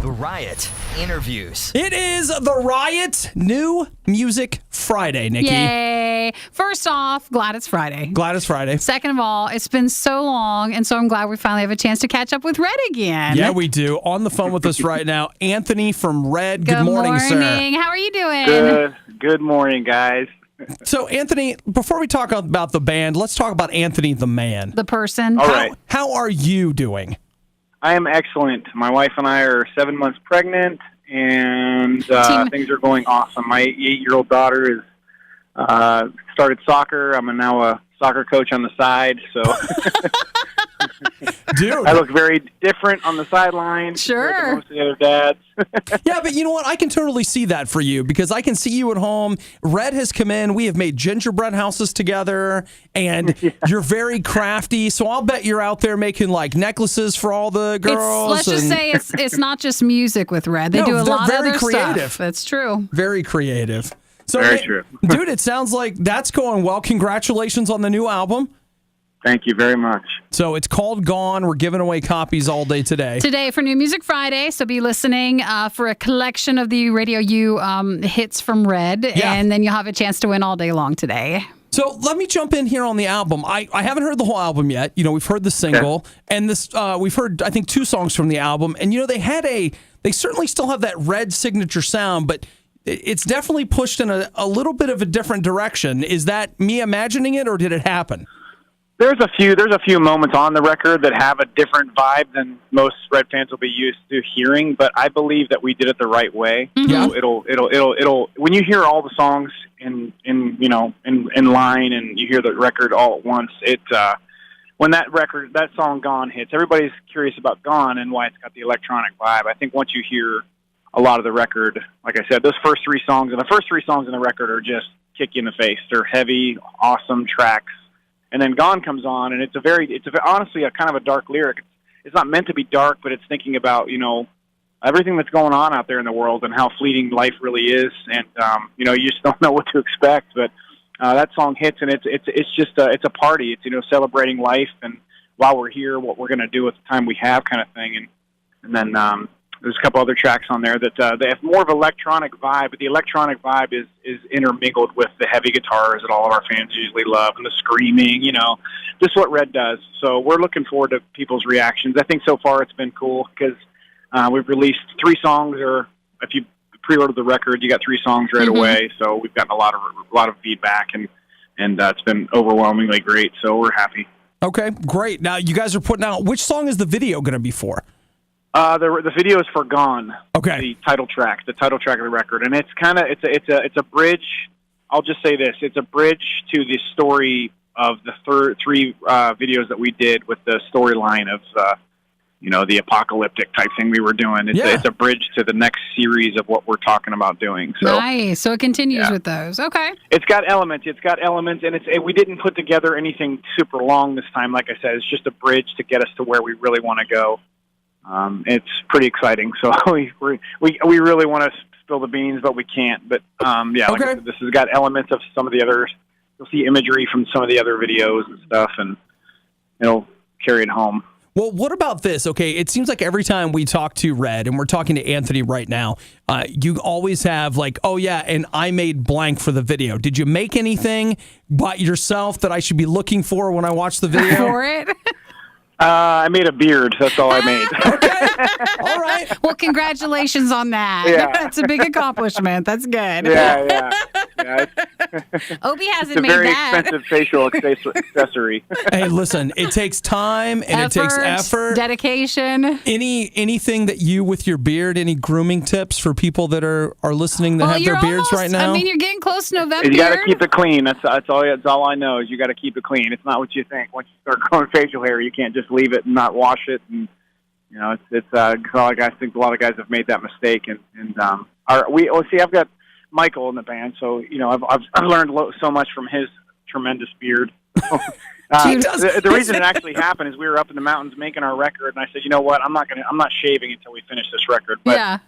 The RIOT interviews. It is the RIOT New Music Friday, Nikki. Yay. First off, glad it's Friday. Glad it's Friday. Second of all, it's been so long, and so I'm glad we finally have a chance to catch up with Red again. Yeah, we do. On the phone with us right now, Anthony from Red. Good morning, sir. How are you doing? Good morning, guys. So, Anthony, before we talk about the band, let's talk about Anthony the man. The person. All right. How are you doing? I am excellent. My wife and I are 7 months pregnant, and things are going awesome. My 8-year-old daughter is started soccer. I'm now a soccer coach on the side, so Dude. I look very different on the sideline compared to most of the other dads. Yeah, but you know what? I can totally see that for you because I can see you at home. Red has come in. We have made gingerbread houses together, and you're very crafty. So I'll bet you're out there making like necklaces for all the girls. Let's just say it's not just music with Red. They do a lot of other creative. stuff. That's true. Very creative. So, Very true. Dude, it sounds like that's going well. Congratulations on the new album. Thank you very much. So it's called Gone. We're giving away copies all day today. Today for New Music Friday, so be listening for a collection of the RadioU hits from Red, and then you'll have a chance to win all day long today. So let me jump in here on the album. I haven't heard the whole album yet. You know, we've heard the single, and this we've heard, I think, 2 songs from the album. And, you know, they certainly still have that Red signature sound, but it's definitely pushed in a little bit of a different direction. Is that me imagining it, or did it happen? There's a few moments on the record that have a different vibe than most Red fans will be used to hearing, but I believe that we did it the right way. Yeah. So it'll when you hear all the songs in line and you hear the record all at once, when that song Gone hits, everybody's curious about Gone and why it's got the electronic vibe. I think once you hear a lot of the record, like I said, those first 3 songs, and the first 3 songs in the record are just kick you in the face. They're heavy, awesome tracks. And then Gone comes on, and it's honestly a kind of a dark lyric. It's not meant to be dark, but it's thinking about, you know, everything that's going on out there in the world and how fleeting life really is. And, you know, you just don't know what to expect. But that song hits, and it's just it's a party. It's, you know, celebrating life and while we're here, what we're going to do with the time we have kind of thing. And then there's a couple other tracks on there that they have more of an electronic vibe, but the electronic vibe is intermingled with the heavy guitars that all of our fans usually love and the screaming, you know, just what Red does. So we're looking forward to people's reactions. I think so far it's been cool because we've released 3 songs, or if you pre-order the record, you got 3 songs right away. So we've gotten a lot of feedback, and it's been overwhelmingly great. So we're happy. Okay, great. Now you guys are putting out, which song is the video going to be for? The video is for Gone. Okay. The title track of the record, and it's a bridge. I'll just say this: it's a bridge to the story of the 3 videos that we did with the storyline of you know, the apocalyptic type thing we were doing. It's a bridge to the next series of what we're talking about doing. So, nice. So it continues with those. Okay. It's got elements, and we didn't put together anything super long this time. Like I said, it's just a bridge to get us to where we really want to go. It's pretty exciting. So we really want to spill the beans, but we can't. But like I said, this has got elements of some of the others. You'll see imagery from some of the other videos and stuff, and it'll carry it home. Well, what about this? Okay, it seems like every time we talk to Red, and we're talking to Anthony right now, you always have like, oh yeah, and I made blank for the video. Did you make anything by yourself that I should be looking for when I watch the video? For it? I made a beard. That's all I made. Okay. All right. Well, congratulations on that. Yeah. That's a big accomplishment. That's good. Yeah. Obi hasn't It's a made very that. expensive facial accessory. Hey, listen, it takes time and it takes effort. Dedication. Anything that you, with your beard, any grooming tips for people that are listening that have their beards right now? I mean, you're getting close to November. You got to keep it clean. That's all I know is you got to keep it clean. It's not what you think. Once you start growing facial hair, you can't just leave it and not wash it. And you know, I think a lot of guys have made that mistake. I've got Michael in the band, so you know I've learned so much from his tremendous beard. The reason it actually happened is we were up in the mountains making our record, and I said, you know what, I'm not shaving until we finish this record. But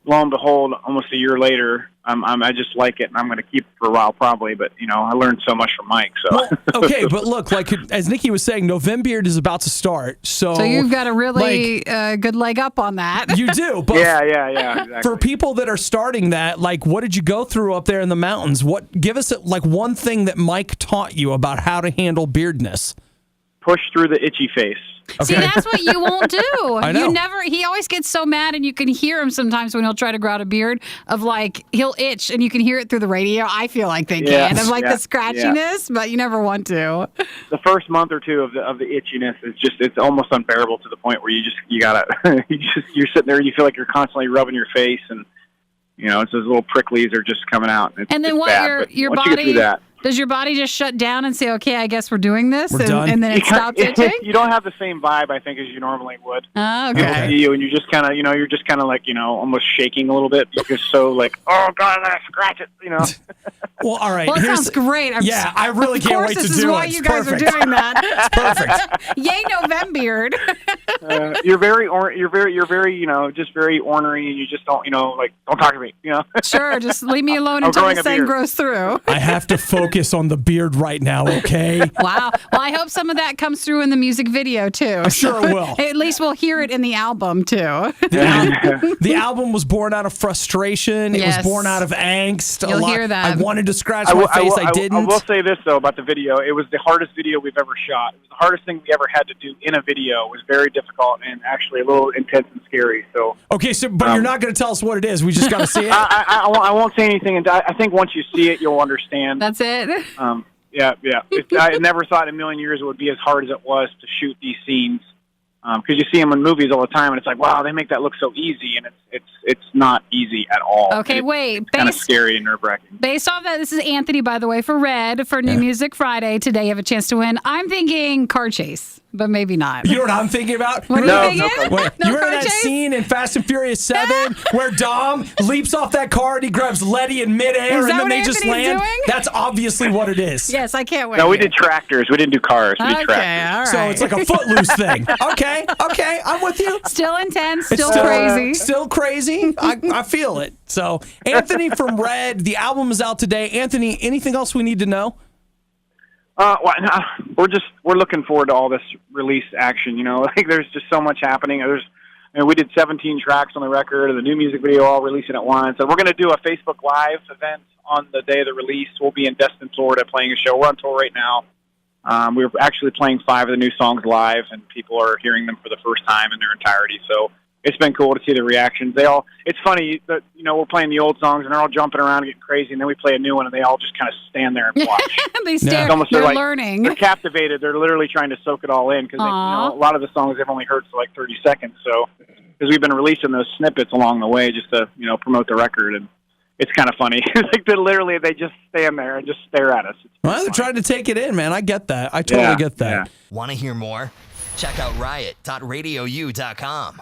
lo and behold, almost a year later, I just like it, and I'm going to keep it for a while probably. But I learned so much from Mike. So well, okay, but look, like as Nikki was saying, November is about to start, so you've got a really good leg up on that. You do, but yeah, exactly. For people that are starting that, like, what did you go through up there in the mountains? Give us like one thing that Mike taught you about how to handle beardness. Push through the itchy face. Okay. See, that's what you won't do. I know. He always gets so mad, and you can hear him sometimes when he'll try to grow out a beard of like, he'll itch and you can hear it through the radio. I feel like they can, of like the scratchiness, but you never want to. The first month or two of the itchiness is it's almost unbearable to the point where you gotta, you're sitting there and you feel like you're constantly rubbing your face, and it's those little pricklies are just coming out. And then your once body, you get through that, does your body just shut down and say, okay, I guess we're doing this? We're done. And then it stops itching? You don't have the same vibe, I think, as you normally would. Oh, People okay. see you, and you're just kind of, you're just kind of like, almost shaking a little bit. You're so like, oh, God, I gotta scratch it, Well, all right. Well, it sounds great. I really can't wait to do it. This is why you guys are doing that. It's perfect. Yay, November. You're very, just very ornery, and you just don't, don't talk to me, Sure, just leave me alone until the thing grows through. I have to focus on the beard right now, okay? Wow. Well, I hope some of that comes through in the music video, too. I'm sure it will. At least we'll hear it in the album, too. The album was born out of frustration. It was born out of angst. You'll hear that. I wanted to scratch my face. I didn't. I will say this, though, about the video. It was the hardest video we've ever shot. It was the hardest thing we ever had to do in a video. It was very difficult and actually a little intense and scary. So okay, but you're not going to tell us what it is. We just got to see it. I won't say anything. And I think once you see it, you'll understand. That's it? Yeah. I never thought in a million years it would be as hard as it was to shoot these scenes. Because you see them in movies all the time, and it's like, wow, they make that look so easy, and it's not easy at all. Okay, wait. It's kind of scary and nerve-wracking. Based off that, this is Anthony, by the way, for Red, for New Music Friday. Today you have a chance to win. I'm thinking car chase, but maybe not. You know what I'm thinking about? What are you thinking? Wait, you remember that scene in Fast and Furious 7 where Dom leaps off that car and he grabs Letty in midair, and then they just land? Doing? That's obviously what it is. Yes, I can't wait. No, we did tractors. We didn't do cars. We did tractors. All right. So it's like a Footloose thing. Okay, I'm with you. Still intense, still crazy. Still crazy. I feel it. So, Anthony from Red, the album is out today. Anthony, anything else we need to know? We're looking forward to all this release action. Like there's just so much happening. We did 17 tracks on the record, and the new music video all releasing at once. And we're going to do a Facebook Live event on the day of the release. We'll be in Destin, Florida, playing a show. We're on tour right now. We're actually playing 5 of the new songs live, and people are hearing them for the first time in their entirety. So it's been cool to see the reactions. It's funny that, we're playing the old songs and they're all jumping around and getting crazy, and then we play a new one and they all just kind of stand there and watch. They stare. It's almost they're like learning. They're captivated. They're literally trying to soak it all in because a lot of the songs they've only heard for like 30 seconds. So because we've been releasing those snippets along the way just to, promote the record, and it's kind of funny. Like they just stand there and just stare at us. Well, they're trying to take it in, man. I get that. I totally get that. Want to hear more? Check out riot.radiou.com.